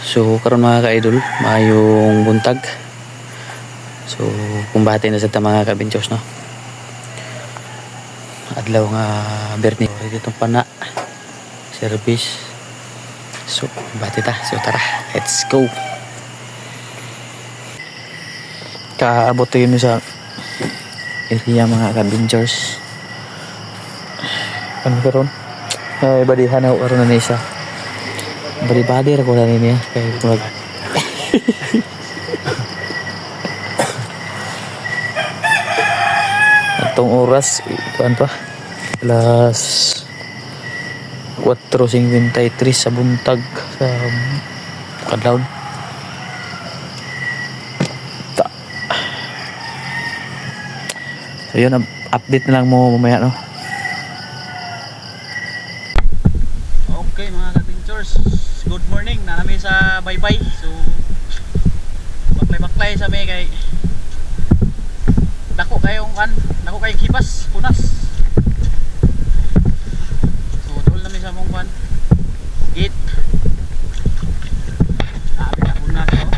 So karon mga ka-idol, mayong buntag. So kumbate na sa mga ka-adventures, no. Adlaw nga Berni dito pana service. So kumbate ta. So tara, let's go. Kaabot yun sa area mga ka-adventures. Ano karon? Ay badihan ako karon na isa. Bari-bari ako na niya kay mag atong oras ikuan pa alas 4:53 sa buntag sa kadlawon. So yun, update na lang mo mamaya, no. Okay mga adventures, good morning. Nanami sa baybay. So baklay-baklay sa may kay dako kayong hipas punas. So dol nami sa mong gate. Sabi na punas, no.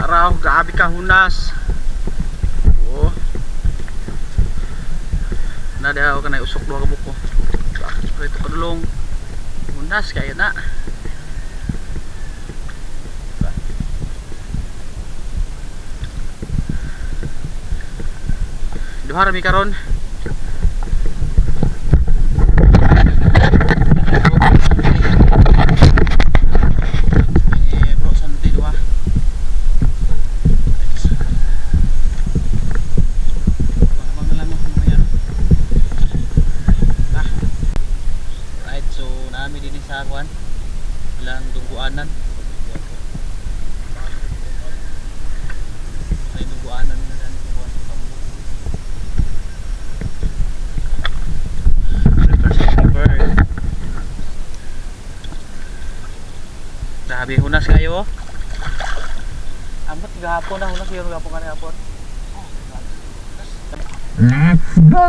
Araw gabi ka hunas. Oh. Nada ako kanay usok duha ka buko. So ito padulong hunas kaya na. Duha ra mi karon. Bro santi duha. Right, so namin din sa kuan ilang duguanan. Ay duguanan na dan sa kuan sa kambo. Grabe hunas kayo. Ambot gahapon na hunas yung gahapon kanina hapon. Let's go!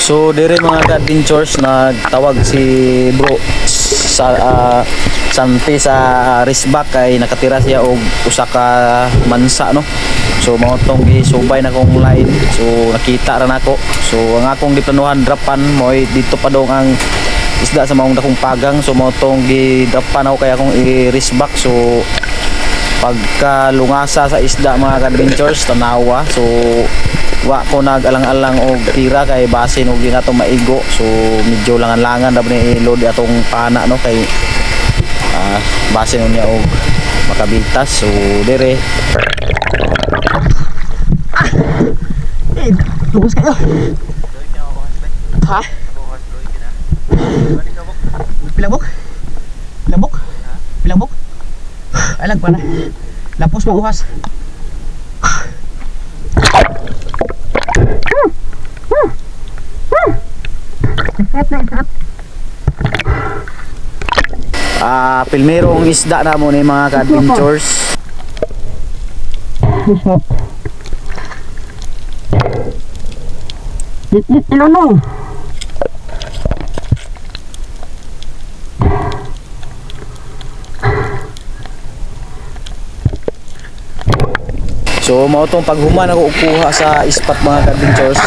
So dire mga ka-adventures, nagtawag si bro sa Santi sa Risbak kay nakatira siya og usa ka mansa, no. So mao tong gisubay na kong line. So nakita ra nako. So ang akong giplanuhan drapan mo dito pa dong ang isda sa maong dakong pagang. So mao tong gidrapan ako kaya akong i-Risbak. So pagka lungasa sa isda mga ka-adventures tanawa. So wa ko nag-alang-alang og tira kay basin og di nato maigo. So medyo langan-langan daw ni i-load atong pana, no, kay basin niya og makabitas. So dire Lugas kayo. Ha? Pilabok? Pilabok? Pilabok? Alag pa na. Lapos mo uhas. Pilmerong isda na mo ni mga ka-adventures. Ilunong. So mao tong paghuman ako kuha sa spot mga ka-adventures.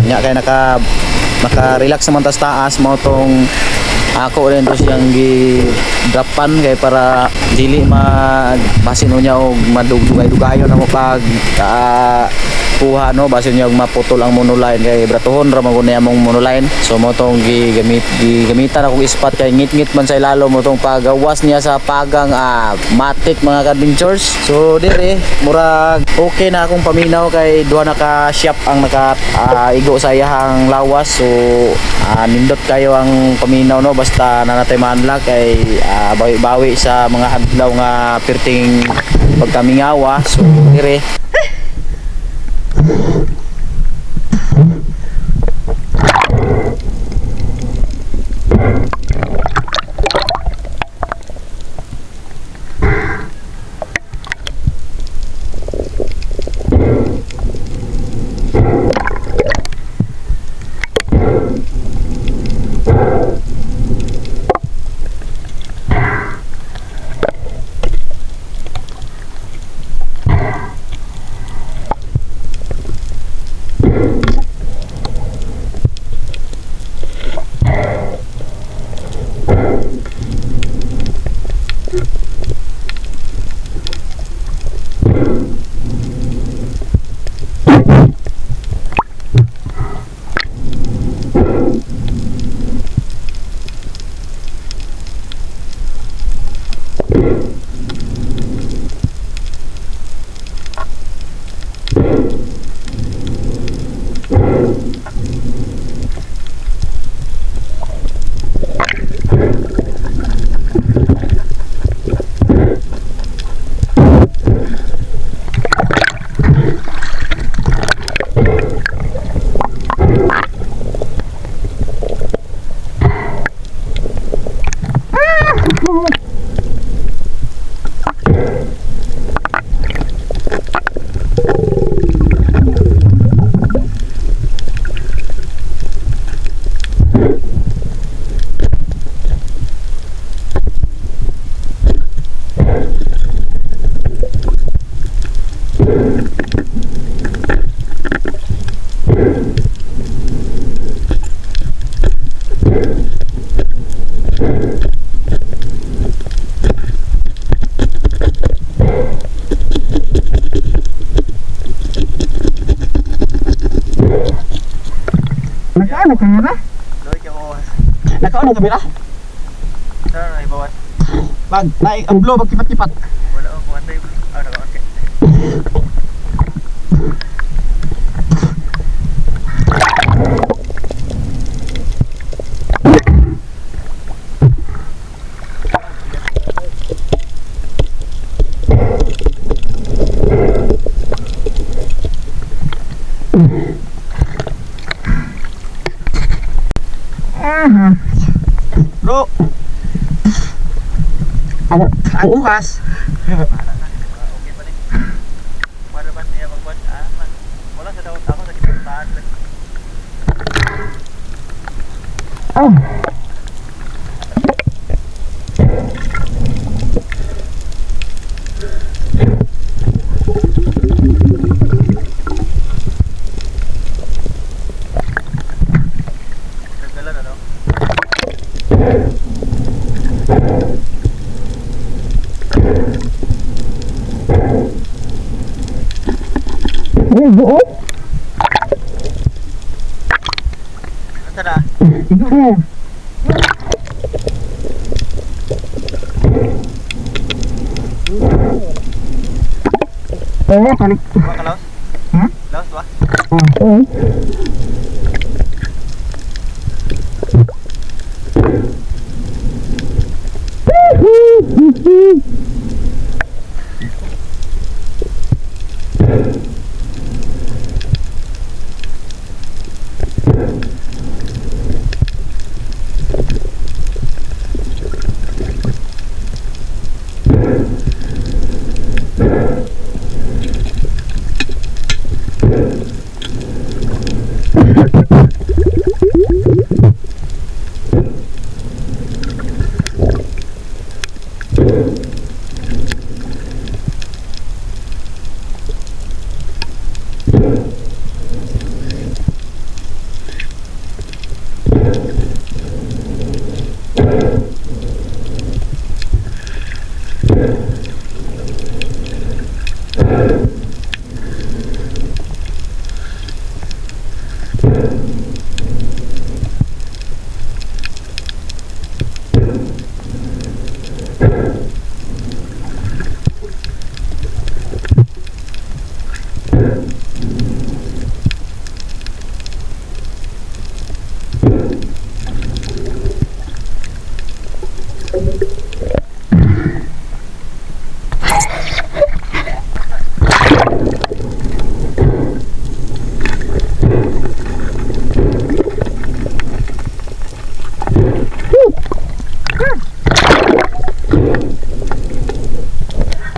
Nya kay naka-relax naman tas taas. Mao tong ako rin to siyang gi-drapan kay para dili magbasin niya og madugay-dugayon na mo pag kuha no basin niya maputol ang monoline kay bratuhon ra man niya mong monoline. So mo tong gigamitan akong ispat kay ngit-ngit man sa ilalo mo tong pagawas niya sa pagang matik mga ka-adventures. So dire murag okay na akong paminaw kay duha na ka shop ang naka igo sa iyahang lawas. So nindot kayo ang paminaw no basta nanatay manla kay bawi-bawi sa mga adlaw nga perting pagkamingawa. So dire Nakaano kamera? Doy ka ko. Nakaano kamera? Saan na ibawat? Pag naik ang blow kipat-kipat. Wala ako kuwantay. Okay. Bro. Ang uhas. Okay pa rin. Para ba niya magbuhat? Wala sa daw ako sa kitaan. Oh. Nagdala na no? Buo. Asa na? Buo. Panik. Mga kalaos? Ha? Laos ba? Oo.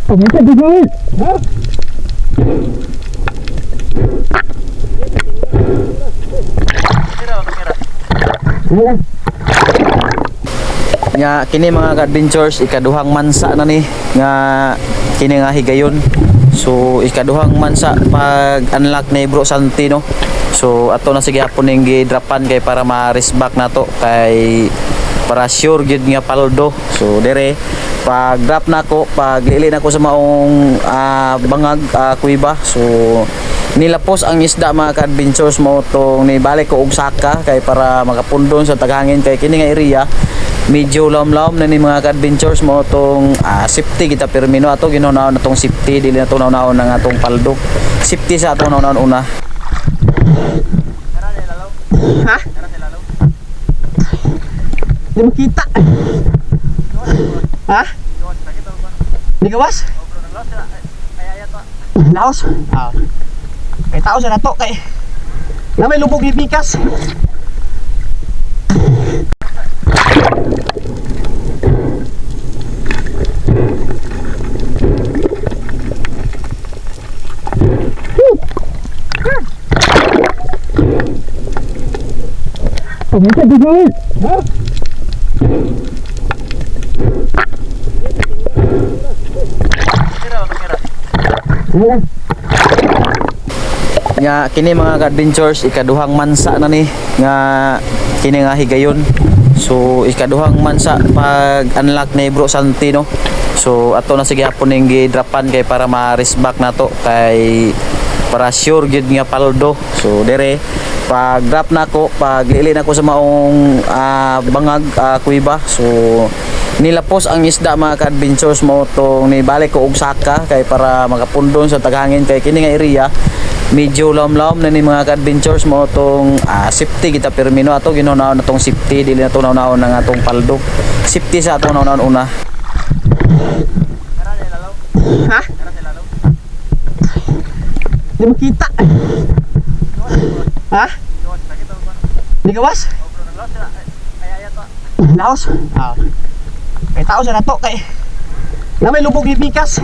Pumunta dito. Kira o kira. Nga kini mga ka-adventures ikaduhang mansa na ni nga kini nga higayon. So ikaduhang mansa pag unlock ni Bro Santi no. So ato na sige hapon ning gidrapan kay para ma-race back nato kay para sure gyud nga paldo. So dire pag drop na ko, pag lili na ko sa maong bangag kuiba. So nilapos ang isda mga ka-adventures mo tong nibalik ko og saka kay para makapundon sa taghangin kay kini nga area medyo lam-lam na ni mga ka-adventures mo tong safety kita permino ato ginunaon na tong safety dili na to naunahon ng atong paldo. Safety sa atong naunahon una. Kira sa lalaw. Ha? Kira sa lalaw. Di makita. Ha? Iwan sakit o ba? Di gawas? O bro naglaw sila. Ay ayat pa. Laos. Kay tao sa nato kay na may lubog ni Pikas. Pumunta dito. Kira o kira. Nga kini mga ka-adventures ikaduhang mansa na ni nga kini nga higayon. So ikaduhang mansa pag unlock ni Bro Santi no. So ato na sige hapon ning gidrapan kay para ma-race back nato kay para sure gyud nga paldo. So dire pag drop na ko, pag lili na ko sa maong bangag kuiba. So nilapos ang isda mga ka-adventures mo tong nibalik ko og saka kay para makapundon sa taghangin kay kini nga area medyo lam-lam na ni mga ka-adventures mo tong safety kita permino ato ginunaon na tong safety dili na to naunahon ng atong paldo. Safety sa atong naunahon una. Kira sa lalaw. Ha? Kira sa lalaw. Di makita. Ha? Iwan sakit o ba? Di gawas? O bro naglaw sila. Ay ayat pa. Laos. Kay tao sa nato kay na may lubog ni Pikas.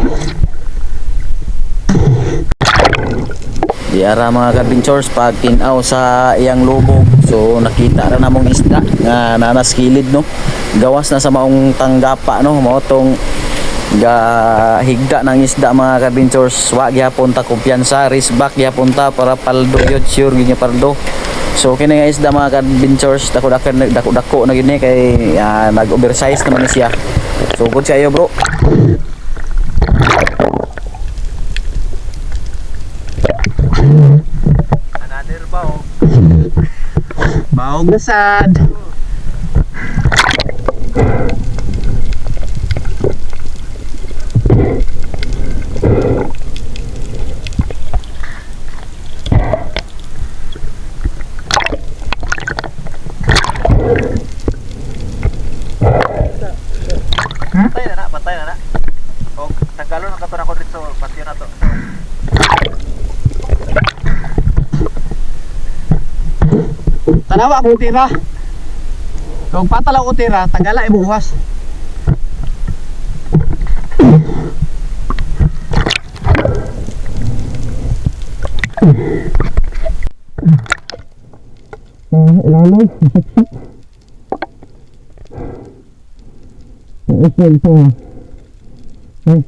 Di ara mga ka-adventures pag tinaw sa iyang lubog. So nakita ra namong isda nga nanas kilid no. Gawas na sa maong tanggapa no. Mao tong higda ng isda mga ka-adventures. Wa gyapon ta kumpiyansa, race back gyapon ta para paldo yun, sure gyud nga paldo. So kini nga isda mga ka-adventures dako-dako na gini kay nag-oversize naman siya. So good sa iyo bro. Another ba o? Baog na sad. Patay na na. O tanggalon ang kato na ko dito, patio na to. Tanawa akong tira. Kung patalaw ko tira, tagala ibuhas. Ilalim. Ito. Ito.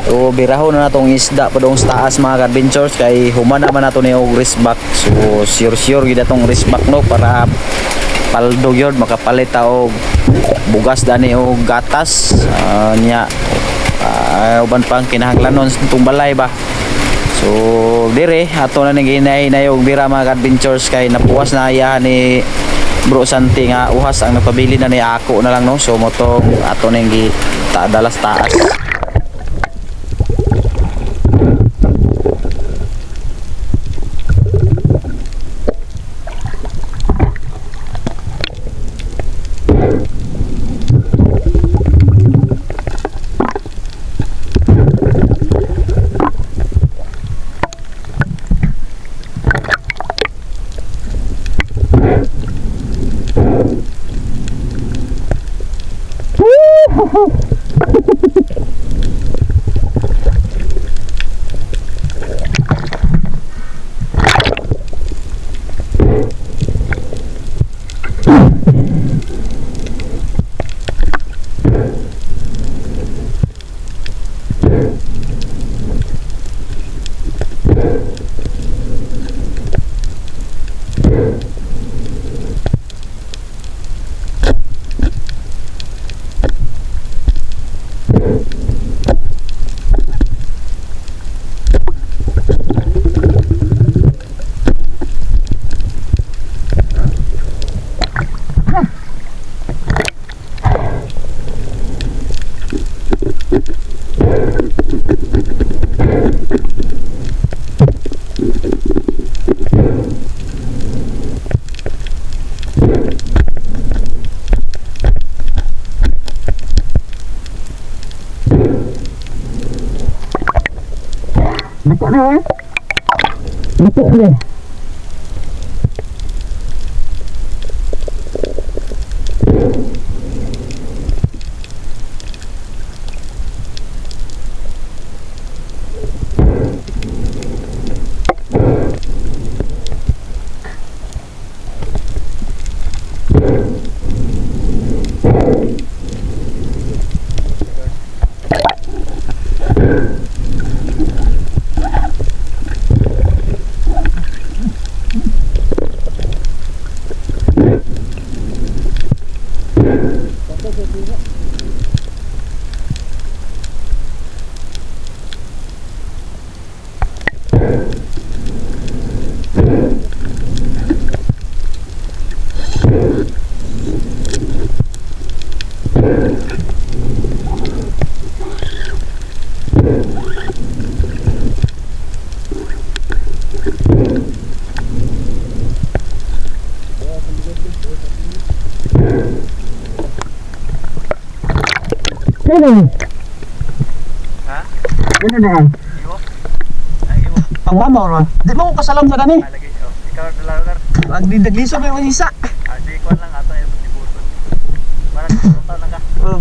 So birahon na natong isda padong sa taas mga ka-adventures kay humana man nato ni og race back. So sure gid atong race back no para paldo gyud makapalit ta og bugas dani og gatas niya uban pang kinahanglanon sa itong balay ba. So So dire ato na ning hinay-hinay og bira mga adventures kay napuwas na ayahan ni Bro Santi nga uhas ang napabili na ni ako na lang no. So motong ato ning dalas taas. Dito na eh. Dito na. Sino? Ha? Sino na yan? Iwo? Ang iwo. Ang wama ron. Di mo ko kasalam sa kani. Lagi. Oh, ikaw na lang. Ang dindaglisod na yung isa. Di ko lang ato yung dibuton. Para total lang ka. Oh.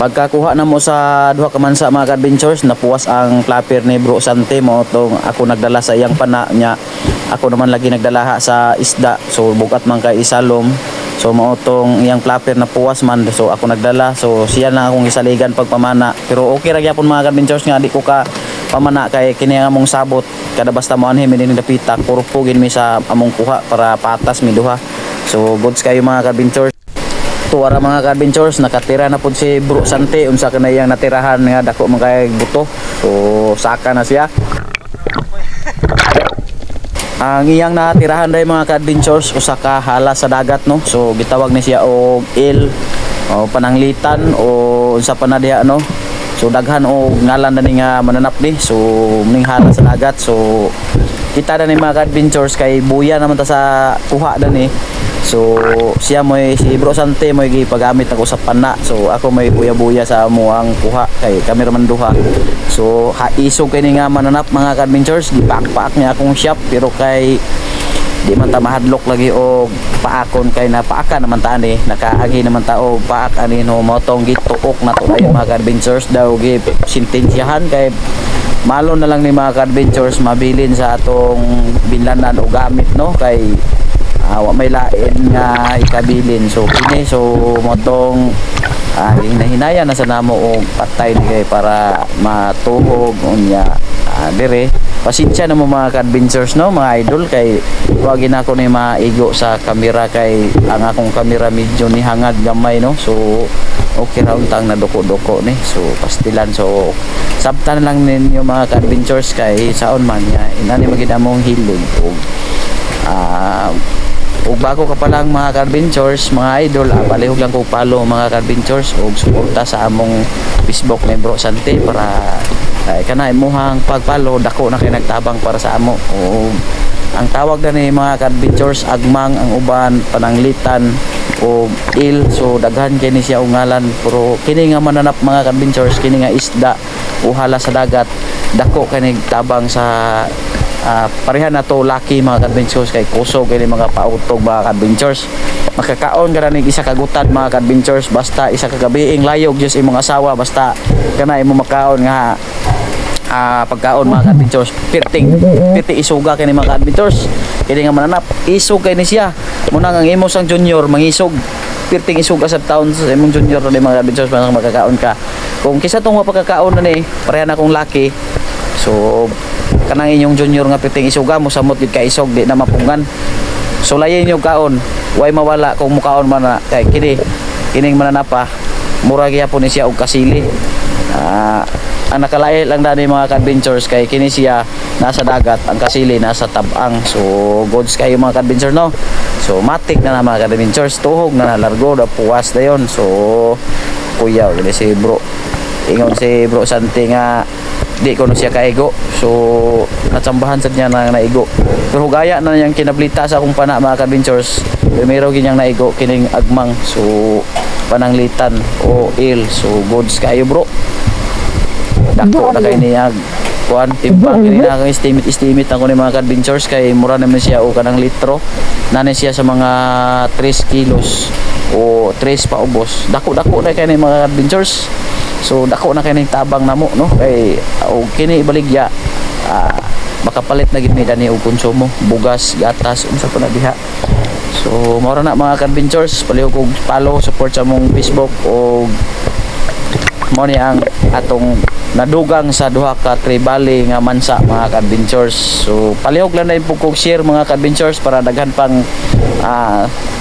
Pagkakuha na mo sa duha ka mansa mga ka-adventures, napuwas ang flapper ni Bro Sante mo tong ako nagdala sa iyang pana niya. Ako naman lagi nagdala sa isda. So bukat man kay isalom. So mao tong iyang flapper na puwas man. So ako nagdala. So siya na akong isaligan pagpamana. Pero okay ra gyapon mga ka-adventures nga di ko ka pamana kay kini nga among sabot. Kada basta mo anhi mi dapitak purpugin mi sa among kuha para patas mi duha. So goods kayo mga ka-adventures. Tuwara mga ka-adventures, nakatira na po si Bro Sante. Unsa ka na iyang natirahan nga dako mga kay buto. So saka na siya. Ang iyang natirahan dai mga ka-adventures, usa ka hala sa dagat no. So gitawag ni siya og il o pananglitan o unsa pa na diha no. So daghan og ngalan na ni nga mananap ni. So ning hala sa dagat. So kita na ni mga ka-adventures kay buya naman ta sa kuha na ni. So siya mo'y si Bro Sante mo'y gipagamit ako sa pana. So ako may buya-buya sa amo ang kuha kay kami raman duha. So haisog kay ni nga mananap mga ka-adventures, gipaak-paak niya akong shop pero kay di man ta mahadlok lagi og paakon kay napaaka naman ta ani, nakaagi naman ta og paak ani no motong gituok na to dayon mga ka-adventures daw gi sintensyahan kay malo na lang ni mga ka-adventures mabilin sa atong binlanan o gamit no kay wa may lain nga ikabilin. So kini so motong hinahinayan na sa namo og patay ni kay para matuhog unya dire. Pasensya na mo mga ka-adventures no mga idol kay wag na ako ni maigo sa kamera kay ang akong kamera medyo ni hangad gamay no. So okay ra untang na doko-doko ni. So pastilan so sabtan lang ninyo mga ka-adventures kay saon man ya inani magid among hilig og bago ka pa lang mga ka-adventures, mga idol, palihog lang kong follow mga ka-adventures og suporta sa among Facebook ni Bro Sante para kanay muhang pag-follow dako na kay nagtabang para sa amo. Og ang tawag na ni mga ka-adventures agmang ang uban pananglitan o il. So daghan kini siya og ngalan pero kini nga mananap mga ka-adventures kini nga isda o hala sa dagat dako kay nagtabang sa pareha na to lucky mga ka-adventures kay kusog kay mga pautog mga ka-adventures. Makakaon ka na ning isa kagutan mga ka-adventures basta isa ka gabiing layog just imong asawa basta kana imo makaon nga pagkaon mga ka-adventures pirting isuga kay ni mga ka-adventures kini nga mananap isog kay ni siya muna ang imo sang junior mangisog pirting isog sa taon sa imong junior ni mga ka-adventures para makakaon ka kung kisa tong mapagkakaon na ni pareha na kong lucky. So kanang inyong junior nga piting isuga mo samot gid ka isog di na mapungan. So layin yung kaon way mawala kung mukaon man na kay kining mananapa mura gyapon ni siya og kasili. Ang nakalahi lang dani mga ka-adventures kay kini siya nasa dagat ang kasili nasa tabang. So goods kayo mga ka-adventures no. So matik na mga ka-adventures tuhog na largo da puwas dayon. So kuya gani si Bro ingon si Bro Sante nga di ko na siya kaigo. So natsambahan sa niya na naigo pero gaya na niyang kinablita sa akong pana mga ka-adventures primero ginyang naigo kining agmang. So pananglitan o il. So goods kayo bro dako na kay niya kuan timbang kini na kang estimate ako ni mga ka-adventures kay mura naman siya o kanang litro nani siya sa mga 3 kilos o 3 pa ubos dako na kay ni mga ka-adventures. So dako na kay ning tabang namo no kay og kini ibaligya makapalit na gid mi dani og konsumo bugas gatas unsa pa na diha. So mao na mga ka-adventures palihog og follow support sa mong Facebook og mo ni ang atong nadugang sa duha ka tribali nga mansa mga ka-adventures. So palihog lang na pug share mga ka-adventures para daghan pang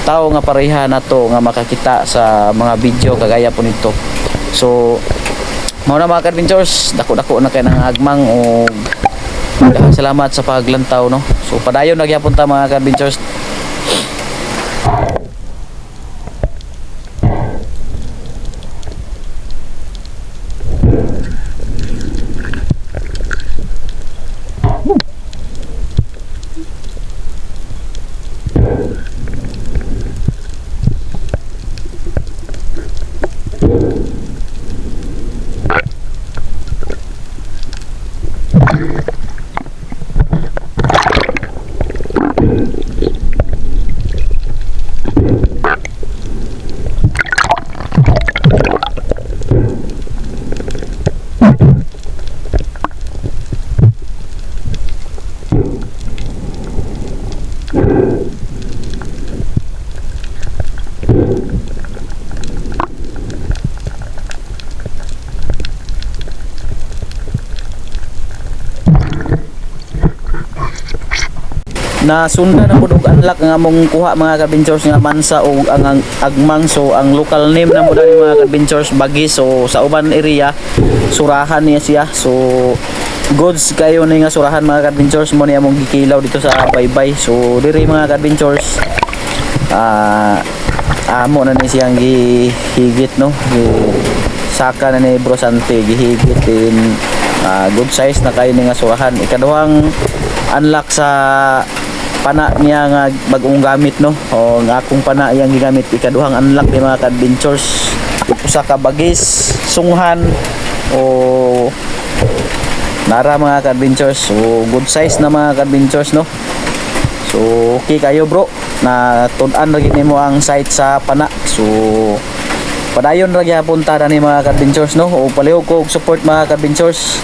tao nga pareha nato nga makakita sa mga video kagaya po nito. So mao na mga ka-adventures dako na kay nang agmang o salamat sa paglantaw no. So padayon na gyapon ta mga ka-adventures. na sunda na pud og unlock nga among kuha mga ka-adventures nga mansa o ang agmang. So ang local name na mo dali mga ka-adventures Bagis. So sa uban area surahan niya siya. So goods kayo ni nga surahan mga ka-adventures mo ni among gikilaw dito sa Baybay. So diri mga ka-adventures amo na ni siyang gihigit no, saka na ni Bro Sante gihigit din. Good size na kayo ni nga surahan. Ikaduhang unlock sa pana niya nga bagong gamit no, o nga akong pana yang gigamit. Ikaduhang unlock ni mga ka-adventures usa ka Bagis sunghan o nara mga ka-adventures. So good size na mga ka-adventures no. So okay kayo bro na tun-an lagi nimo ang site sa pana. So padayon ra gyapon ta ni mga ka-adventures no, o palihog ko og support mga ka-adventures.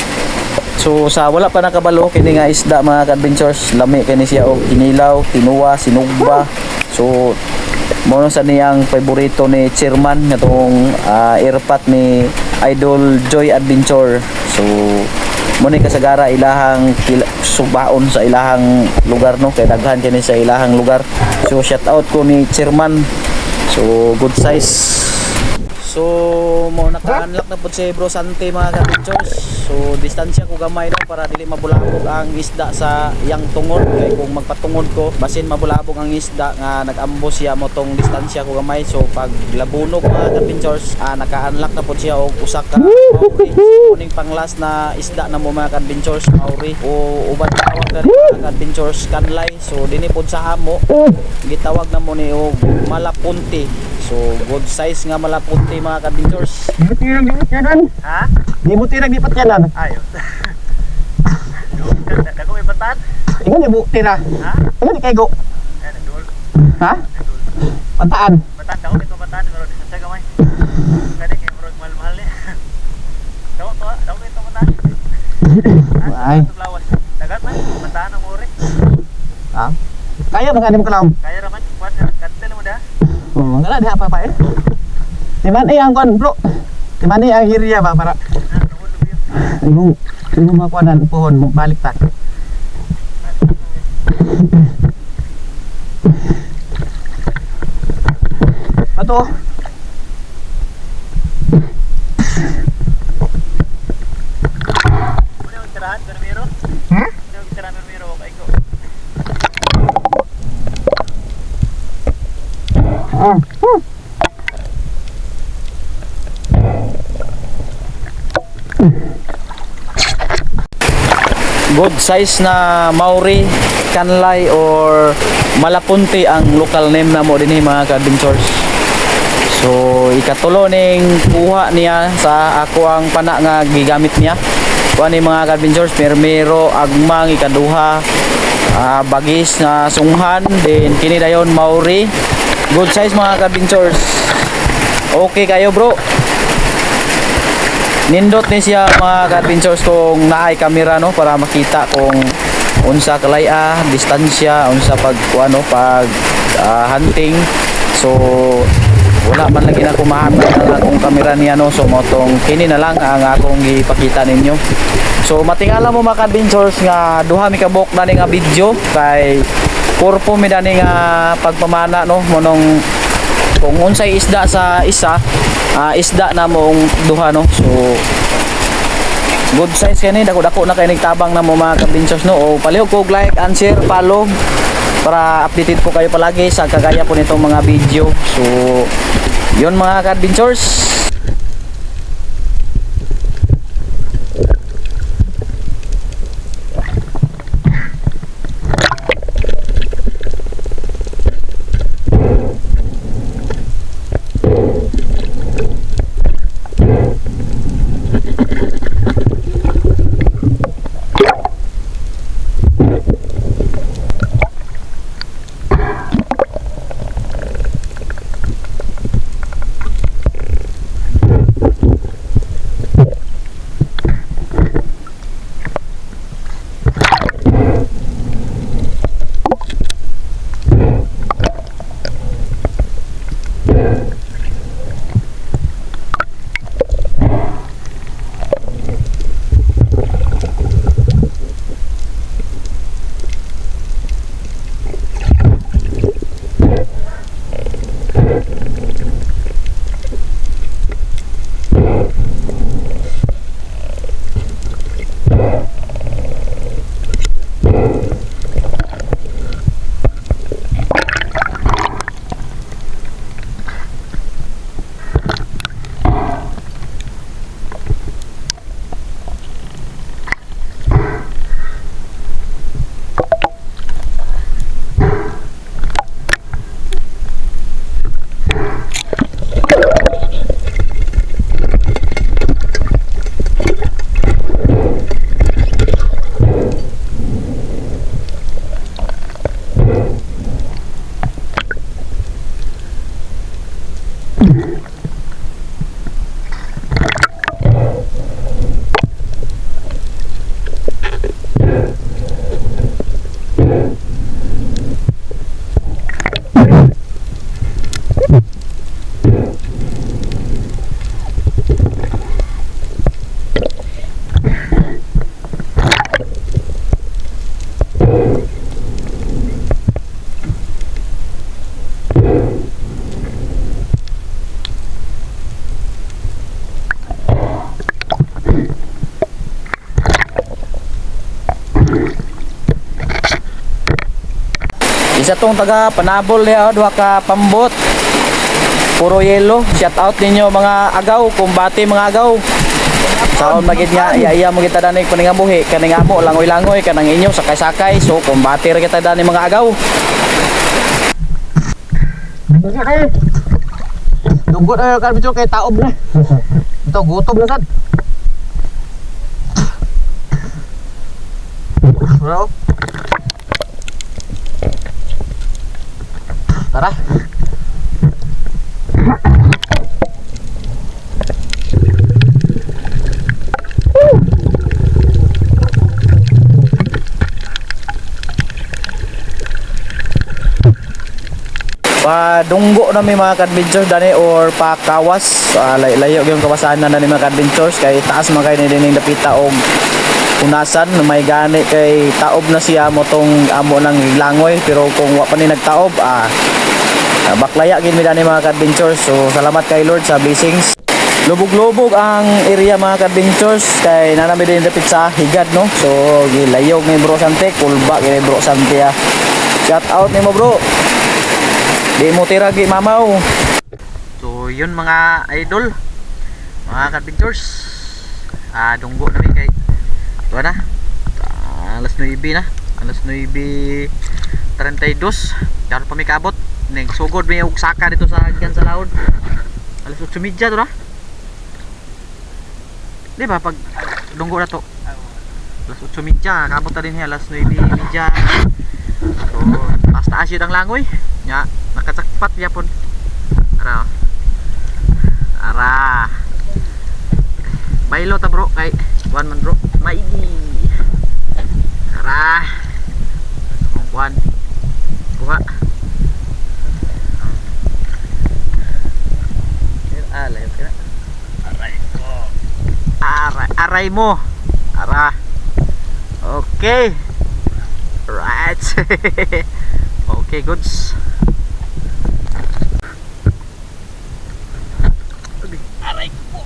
So sa wala pa nakabalo kini nga isda mga ka-adventures, lami kini siya og kinilaw, tinuwa, sinugba. So mo sa niyang favorito ni chairman ngatong airpat ni Idol Joy Adventure. So mo ni kasagara ilahang subaon sa ilahang lugar no, kay daghan kini sa ilahang lugar. So shout out ko ni chairman. So good size. So mo naka-unlock na po si Bro Sante mga ka-adventures. So distansya ko gamay no para dili mabulabog ang isda sa iyang tungod. Kay kung magpatungod ko basin mabulabog ang isda nga nag-ambos siya mo tong distansya ko gamay. So pag labunog mga ka-adventures naka-unlock na po siya og usa ka Maori. So kuning panglas na isda na mo mga ka-adventures Maori o uban tawag na mga ka-adventures kanlay. So dinhi pod sa amo gitawag na mo ni og malapunti. So good size nga malapunti mga ka-adventures. Di mo tirag di patyanan. Ha? Di mo tirag di patyanan. Ayos. Dako may batan? Ingon di mo tira. Ha? Ingon di kay go. Eh, nagdul. Ha? Pantaan. Batan, dako ito batan, pero di sa gamay. Kani kay murag mahal-mahal ni. Dako ito batan. Ay. Lawas. Dagat man, batan ang uri. Ha? Kaya ba kanimo kalam? Kaya raman, kuan kantel mo da. Oh, wala di apa-apa eh. Di mana ang kon, bro? Di mana ang area ba para Yung makuanan pohon balik ta. Ato. Ano yung tirahan, Bermiro? Ha? Ano yung tirahan, Bermiro? Okay ko. Good size na Maori, kanlay or malapunti ang local name na mo dinhi mga ka-adventures. So ikatulo ning kuha niya sa ako ang pana nga gigamit niya. Kuha ni mga ka-adventures Permero, agmang, ikaduha Bagis na sunghan, then kini dayon Maori. Good size mga ka-adventures. Okay kayo bro. Nindot ni siya mga ka-adventures kung naay kamera no para makita kung unsa kalaya, distansya, unsa pag pag hunting. So wala man lagi na kumahamay ang akong kamera niya no. So motong kini na lang ang akong ipakita ninyo. So matingala mo mga ka-adventures nga duha mi kabok na ni nga video kay purpo mi dani nga pagpamana no monong kung unsay isda sa isa isda na mong duha no. So good size kani, dako-dako na kay nagtabang na mo mga ka-adventures no. O palihog ko like and share, follow para updated po kayo palagi sa kagaya po nitong mga video. So yun mga ka-adventures. Isa tong taga Panabol niya, duha ka pambot. Puro yelo. Shout out ninyo mga agaw, kumbati mga agaw. Saon magid nga iya mo kita dani paningabuhi, kaning amo langoy-langoy kanang inyo sakay-sakay. So kumbati ra kita dani mga agaw. Dugot ayo kan bicho kay taob na. Ito gutom na sad. Bro. Tara. Padunggo na may mga adventures dani or pakawas, layo yung kawasan na ni mga adventures kay taas man kay ni dapita og unasan na may gani kay taob na siya mo tong amo ng langoy, pero kung wa pa ni nagtaob baklaya gid mi dani mga adventures. So salamat kay Lord sa blessings. Lubog-lubog ang area mga adventures kay nanami din dapit sa higad no. So gilayog ni Bro Sante, kulba kay Bro Sante. Shout out nimo bro. Di mo tiragi mamaw. So yun mga idol, mga adventures, dunggo namin kay ito na, alas 9 na, alas 9:32 karon pa may kaabot. Nagsugod may og saka dito sa Haggan sa Laod alas 8:30 to na, di ba pag dunggo na to alas 8:30 kaabot na din alas 9:30. So taas yun ang langoy nya, nakachakpat yapon. Ara baylo ta bro kay one man bro maigi. Ara kuan buha layo kira aray mo ara. Okay, right. Okay, goods. Aray ko.